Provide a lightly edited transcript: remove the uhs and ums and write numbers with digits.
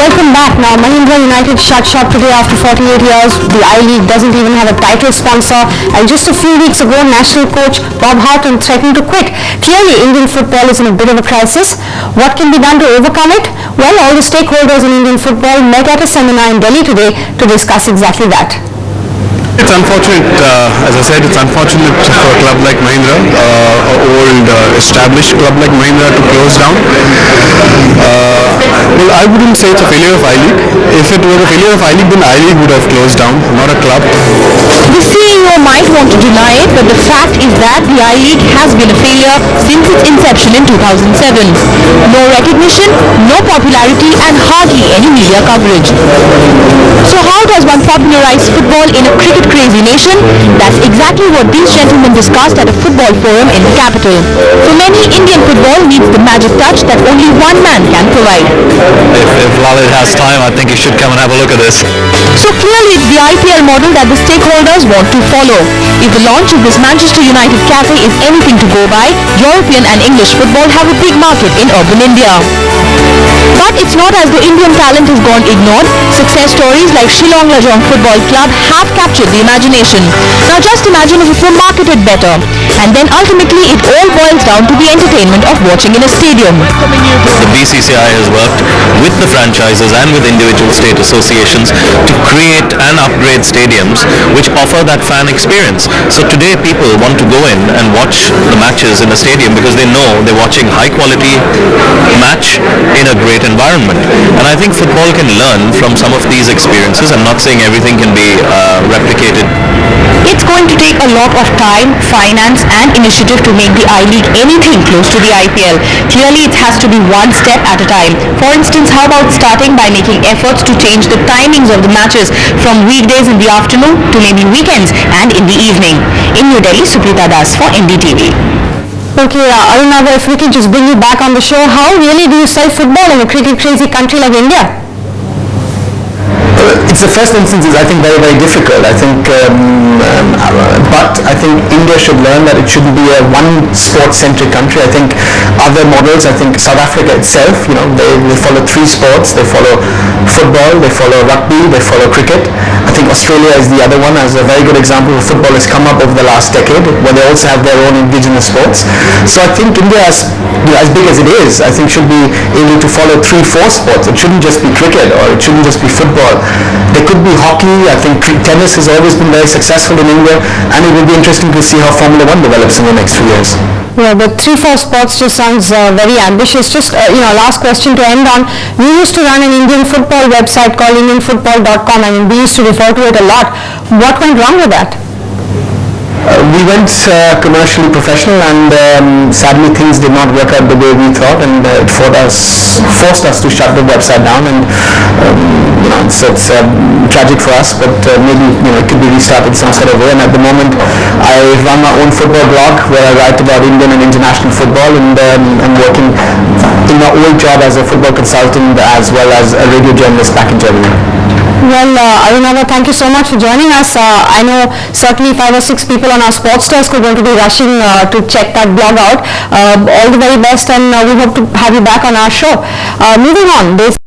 Welcome back. Now, Mahindra United shut shop today after 48 years. The I-League doesn't even have a title sponsor. And just a few weeks ago, national coach Bob Houghton threatened to quit. Clearly, Indian football is in a bit of a crisis. What can be done to overcome it? Well, all the stakeholders in Indian football met at a seminar in Delhi today to discuss exactly that. It's unfortunate, as I said, it's unfortunate for a club like Mahindra, an old established club like Mahindra, to close down. Well, I wouldn't say it's a failure of I-League. If it were a failure of I-League, then I-League would have closed down, not a club. The CEO might want to deny it, but the fact is that the I-League has been a failure since its inception in 2007. No recognition, no popularity, and hardly any media coverage. So how does one popularize football in a cricket-crazy nation? That's exactly what these gentlemen discussed at a football forum in the capital. For many, Indian football needs the magic touch that only one man can provide. If Lalit has time, I think he should come and have a look at this. So clearly it's the IPL model that the stakeholders want to follow. If the launch of this Manchester United cafe is anything to go by, European and English football have a big market in urban India. But it's not as though Indian talent has gone ignored. Success stories like Shillong Lajong Football Club have captured the imagination. Now just imagine if it were marketed better. And then ultimately it all boils down to the entertainment of watching in a stadium. The BCCI has worked with the franchises and with individual state associations to create and upgrade stadiums which offer that fan experience. So today people want to go in and watch the matches in a stadium because they know they're watching high quality match in a great environment. And I think football can learn from some of these experiences. I'm not saying everything can be replicated. It's going to take a lot of time, finance and initiative to make the I-League anything close to the IPL. Clearly it has to be one step at a time. For instance, how about starting by making efforts to change the timings of the matches from weekdays in the afternoon to maybe weekends and in the evening. In New Delhi, Suprita Das for NDTV. Okay, Arunava, if we can just bring you back on the show, how really do you sell football in a cricket-crazy country like India? It's the first instance is, I think, very, very difficult. I think, but I think India should learn that it shouldn't be a one sport-centric country. I think other models, I think South Africa itself, they follow three sports. They follow football, they follow rugby, they follow cricket. I think Australia is the other one as a very good example where football has come up over the last decade, where they also have their own indigenous sports. So I think India, as big as it is, I think should be able to follow 3-4 sports. It shouldn't just be cricket or it shouldn't just be football. There could be hockey. I think tennis has always been very successful in India, and it will be interesting to see how Formula 1 develops in the next few years. Yeah, but 3-4 sports just sounds very ambitious. Just, last question to end on. We used to run an Indian football website called indianfootball.com. I mean, we used to refer to it a lot. What went wrong with that? We went commercially professional, and sadly things did not work out the way we thought, and it forced us to shut the website down, and it's tragic for us, but maybe it could be restarted some sort of way. And at the moment I run my own football blog where I write about Indian and international football, and I'm working in my old job as a football consultant as well as a radio journalist back in Germany. Well, Arunava, thank you so much for joining us. I know certainly 5 or 6 people on our sports desk are going to be rushing to check that blog out. All the very best, and we hope to have you back on our show. Moving on.